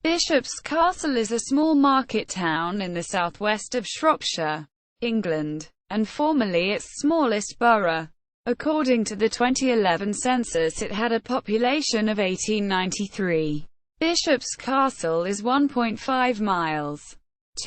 Bishop's Castle is a small market town in the southwest of Shropshire, England, and formerly its smallest borough. According to the 2011 census, it had a population of 1893. Bishop's Castle is 1.5 miles,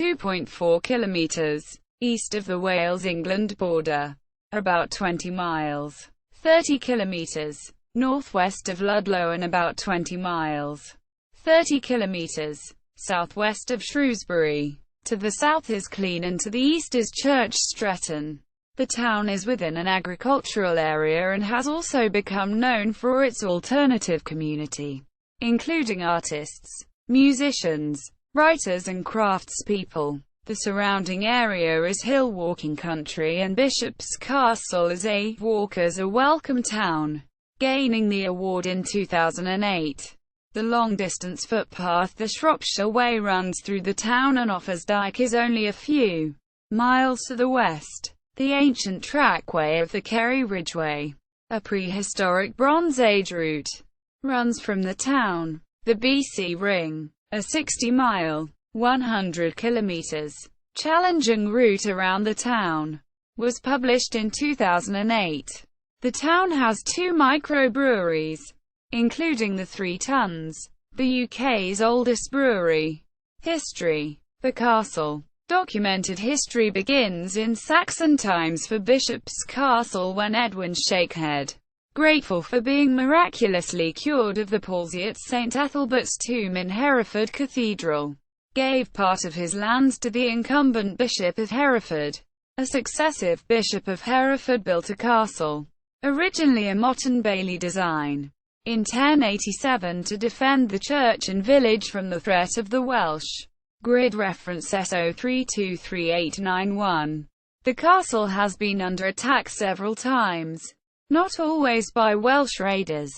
2.4 kilometres, east of the Wales-England border, about 20 miles, 30 kilometres, northwest of Ludlow and about 20 miles, 30 kilometres, southwest of Shrewsbury. To the south is Clun and to the east is Church Stretton. The town is within an agricultural area and has also become known for its alternative community, including artists, musicians, writers and craftspeople. The surrounding area is hillwalking country and Bishop's Castle is a walkers a welcome town, gaining the award in 2008. The long-distance footpath, the Shropshire Way, runs through the town and Offa's Dyke is only a few miles to the west. The ancient trackway of the Kerry Ridgeway, a prehistoric Bronze Age route, runs from the town. The BC Ring, a 60-mile, 100 kilometers, challenging route around the town, was published in 2008. The town has 2 micro-breweries, including the 3 Tons, the UK's oldest brewery. History. The castle. Documented history begins in Saxon times for Bishop's Castle when Edwin Shakehead, grateful for being miraculously cured of the palsy at St. Ethelbert's tomb in Hereford Cathedral, gave part of his lands to the incumbent Bishop of Hereford. A successive Bishop of Hereford built a castle, originally a motte and bailey design, in 1087 to defend the church and village from the threat of the Welsh. Grid reference SO323891. The castle has been under attack several times, not always by Welsh raiders,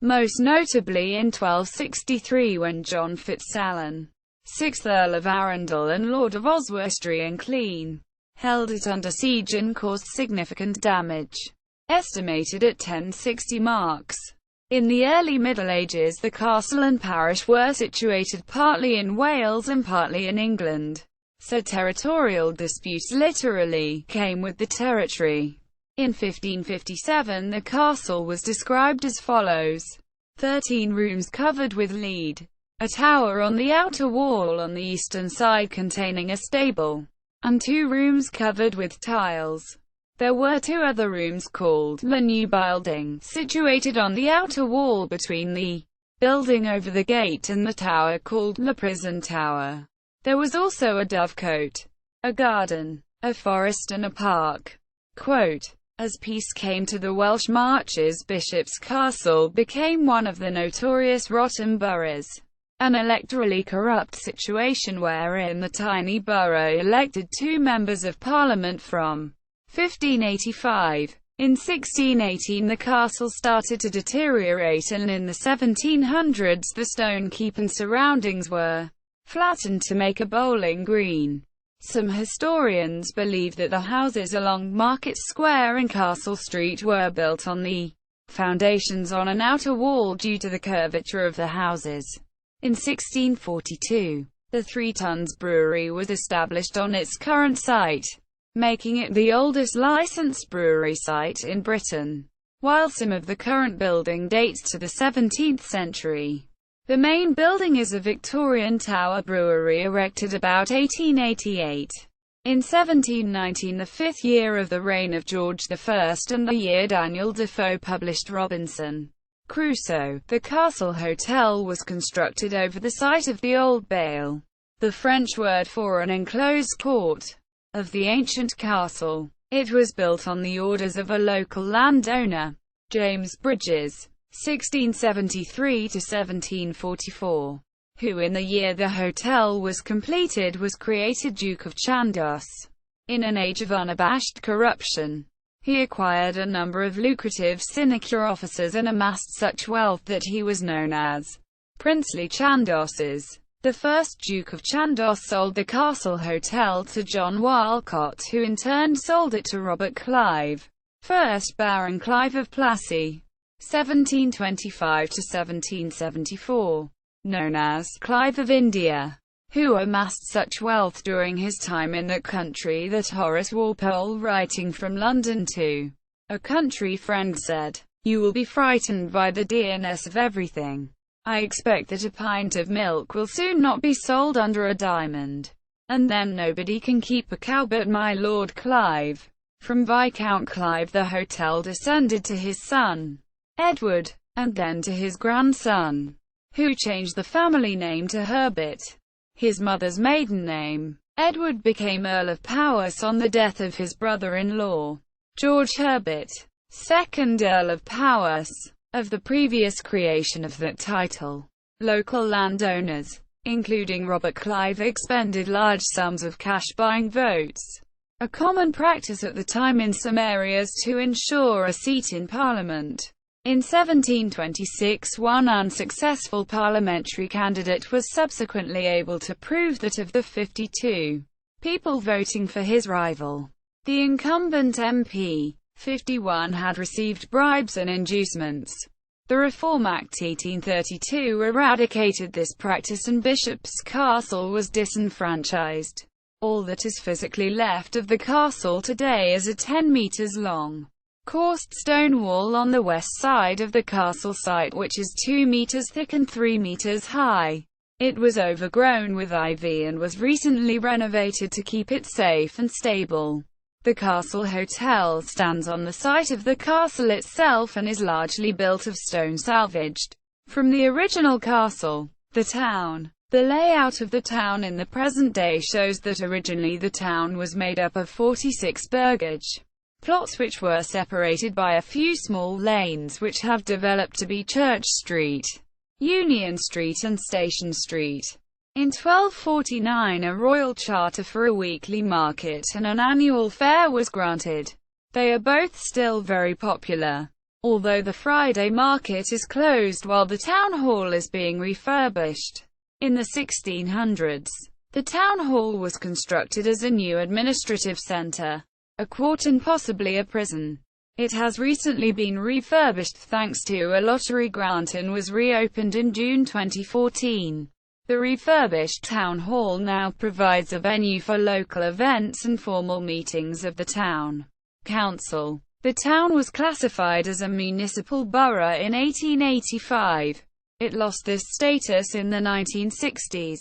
most notably in 1263 when John Fitzalan, 6th Earl of Arundel and Lord of Oswestry and Clun, held it under siege and caused significant damage, estimated at 1060 marks. In the early Middle Ages, the castle and parish were situated partly in Wales and partly in England, so territorial disputes literally came with the territory. In 1557 the castle was described as follows: 13 rooms covered with lead, a tower on the outer wall on the eastern side containing a stable, and 2 rooms covered with tiles. There were 2 other rooms called the New Building, situated on the outer wall between the building over the gate and the tower called the Prison Tower. There was also a dovecote, a garden, a forest and a park. Quote, as peace came to the Welsh Marches, Bishop's Castle became one of the notorious rotten boroughs, an electorally corrupt situation wherein the tiny borough elected 2 members of Parliament from 1585. In 1618 the castle started to deteriorate and in the 1700s the stone keep and surroundings were flattened to make a bowling green. Some historians believe that the houses along Market Square and Castle Street were built on the foundations on an outer wall due to the curvature of the houses. In 1642, the 3 Tons brewery was established on its current site, making it the oldest licensed brewery site in Britain, while some of the current building dates to the 17th century. The main building is a Victorian tower brewery erected about 1888. In 1719, the 5th year of the reign of George I and the year Daniel Defoe published Robinson Crusoe, the Castle Hotel was constructed over the site of the old Bail, the French word for an enclosed court, of the ancient castle. It was built on the orders of a local landowner, James Bridges, 1673 to 1744, who in the year the hotel was completed was created Duke of Chandos. In an age of unabashed corruption, he acquired a number of lucrative sinecure offices and amassed such wealth that he was known as Princely Chandoses. The first Duke of Chandos sold the Castle Hotel to John Walcott, who in turn sold it to Robert Clive, 1st Baron Clive of Plassey, 1725 to 1774. known as Clive of India, who amassed such wealth during his time in that country that Horace Walpole, writing from London to a country friend, said, "You will be frightened by the dearness of everything. I expect that a pint of milk will soon not be sold under a diamond, and then nobody can keep a cow but my Lord Clive." From Viscount Clive the hotel descended to his son, Edward, and then to his grandson, who changed the family name to Herbert, his mother's maiden name. Edward became Earl of Powys on the death of his brother-in-law, George Herbert, 2nd Earl of Powys. Of the previous creation of that title, local landowners, including Robert Clive, expended large sums of cash buying votes, a common practice at the time in some areas to ensure a seat in Parliament. In 1726, one unsuccessful parliamentary candidate was subsequently able to prove that of the 52 people voting for his rival, the incumbent MP, 51 had received bribes and inducements. The Reform Act 1832 eradicated this practice and Bishop's Castle was disenfranchised. All that is physically left of the castle today is a 10 meters long, coursed stone wall on the west side of the castle site, which is 2 meters thick and 3 meters high. It was overgrown with ivy and was recently renovated to keep it safe and stable. The Castle Hotel stands on the site of the castle itself and is largely built of stone salvaged from the original castle. The town. The layout of the town in the present day shows that originally the town was made up of 46 burgage plots which were separated by a few small lanes which have developed to be Church Street, Union Street and Station Street. In 1249 a royal charter for a weekly market and an annual fair was granted. They are both still very popular, although the Friday market is closed while the town hall is being refurbished. In the 1600s, the town hall was constructed as a new administrative centre, a court and possibly a prison. It has recently been refurbished thanks to a lottery grant and was reopened in June 2014. The refurbished town hall now provides a venue for local events and formal meetings of the town council. The town was classified as a municipal borough in 1885. It lost this status in the 1960s,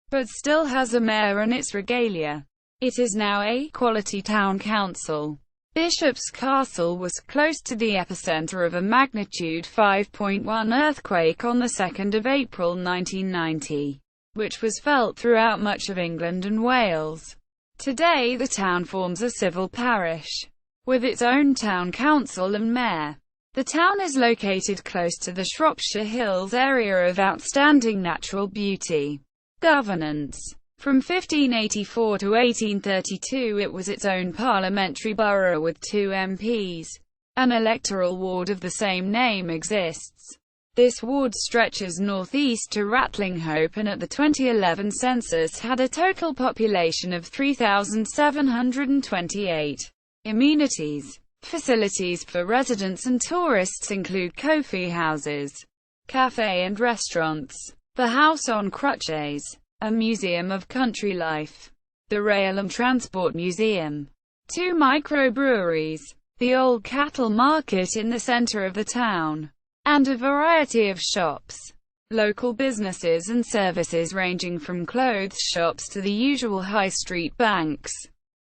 but still has a mayor and its regalia. It is now a quality town council. Bishop's Castle was close to the epicenter of a magnitude 5.1 earthquake on the 2nd of April 1990, which was felt throughout much of England and Wales. Today the town forms a civil parish, with its own town council and mayor. The town is located close to the Shropshire Hills area of outstanding natural beauty. Governance. From 1584 to 1832 it was its own parliamentary borough with 2 MPs. An electoral ward of the same name exists. This ward stretches northeast to Ratlinghope and at the 2011 census had a total population of 3,728. Amenities. Facilities for residents and tourists include coffee houses, cafe and restaurants, the House on Crutches, a museum of country life, the Rail and Transport Museum, 2 micro-breweries, the old cattle market in the center of the town, and a variety of shops. Local businesses and services ranging from clothes shops to the usual high street banks.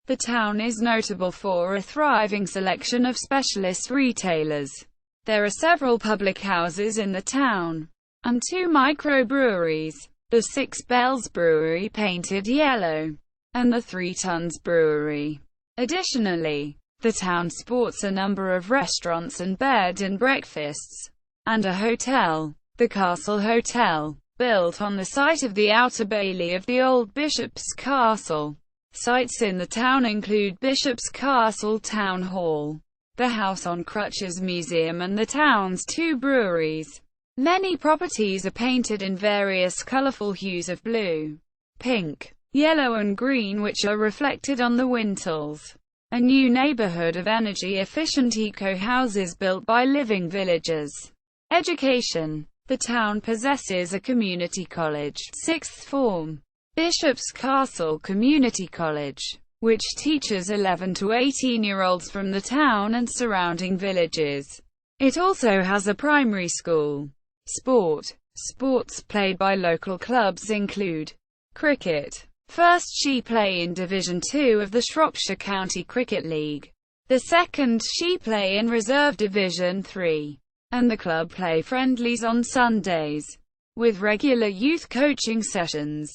The town is notable for a thriving selection of specialist retailers. There are several public houses in the town, and 2 micro-breweries. The 6 Bells Brewery painted yellow, and the 3 Tons Brewery. Additionally, the town sports a number of restaurants and bed and breakfasts, and a hotel, the Castle Hotel, built on the site of the Outer Bailey of the old Bishop's Castle. Sites in the town include Bishop's Castle Town Hall, the House on Crutches Museum and the town's 2 breweries. Many properties are painted in various colorful hues of blue, pink, yellow and green which are reflected on the lintels. A new neighborhood of energy-efficient eco-houses built by Living Villages. Education. The town possesses a community college, sixth form, Bishop's Castle Community College, which teaches 11 to 18-year-olds from the town and surrounding villages. It also has a primary school. Sports played by local clubs include cricket. First she play in Division 2 of the Shropshire County Cricket League. The second she play in Reserve Division 3. And the club play friendlies on Sundays, with regular youth coaching sessions,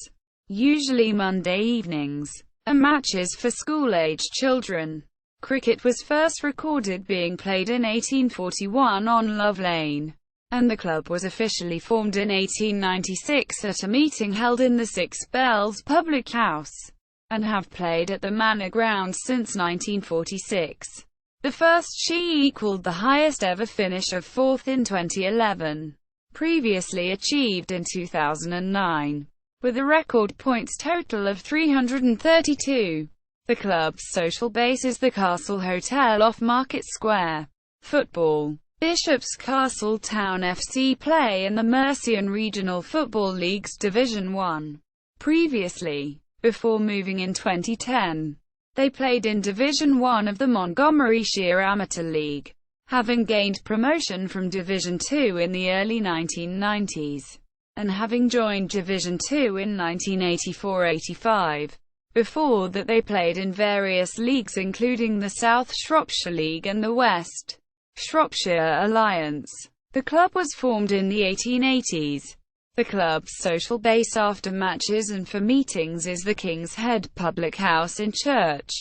usually Monday evenings, and matches for school-aged children. Cricket was first recorded being played in 1841 on Love Lane, and the club was officially formed in 1896 at a meeting held in the Six Bells public house, and have played at the Manor Ground since 1946. The first she equaled the highest ever finish of 4th in 2011, previously achieved in 2009, with a record points total of 332. The club's social base is the Castle Hotel off Market Square. Football. Bishop's Castle Town FC play in the Mercian Regional Football League's Division 1. Previously, before moving in 2010, they played in Division 1 of the Montgomeryshire Amateur League, having gained promotion from Division 2 in the early 1990s, and having joined Division 2 in 1984-85. Before that they played in various leagues including the South Shropshire League and the West Shropshire Alliance. The club was formed in the 1880s. The club's social base after matches and for meetings is the King's Head public house in Church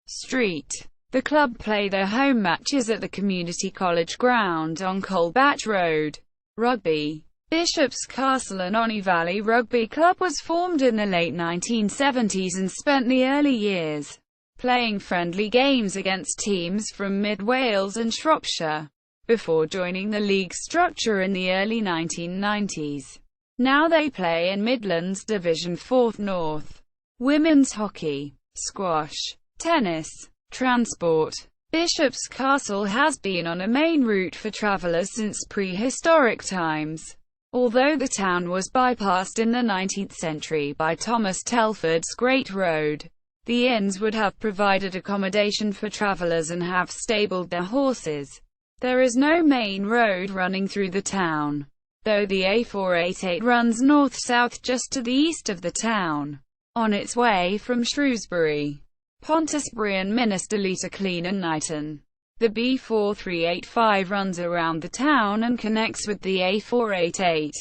Street. The club play their home matches at the Community College ground on Coalbatch Road. Rugby. Bishop's Castle and Onny Valley Rugby Club was formed in the late 1970s and spent the early years playing friendly games against teams from Mid-Wales and Shropshire, before joining the league structure in the early 1990s. Now they play in Midlands Division 4 North. Women's hockey, squash, tennis, transport. Bishop's Castle has been on a main route for travellers since prehistoric times. Although the town was bypassed in the 19th century by Thomas Telford's Great Road, the inns would have provided accommodation for travellers and have stabled their horses. There is no main road running through the town, though the A488 runs north-south just to the east of the town, on its way from Shrewsbury, Pontisbury and Minsterley to Clun and Knighton. The B4385 runs around the town and connects with the A488.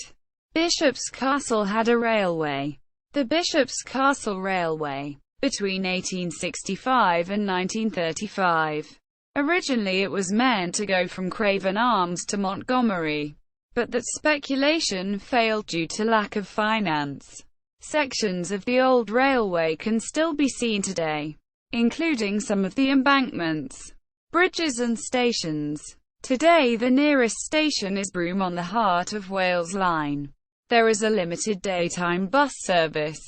Bishop's Castle had a railway. The Bishop's Castle Railway, between 1865 and 1935. Originally it was meant to go from Craven Arms to Montgomery, but that speculation failed due to lack of finance. Sections of the old railway can still be seen today, including some of the embankments, bridges and stations. Today the nearest station is Broome on the Heart of Wales Line. There is a limited daytime bus service,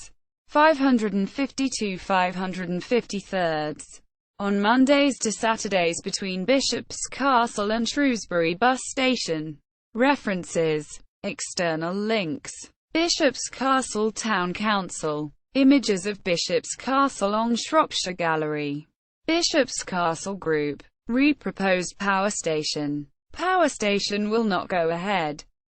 552-553, on Mondays to Saturdays between Bishop's Castle and Shrewsbury Bus Station. References. External links. Bishop's Castle Town Council. Images of Bishop's Castle on Shropshire Gallery. Bishop's Castle Group. Re-proposed power station. Power station will not go ahead.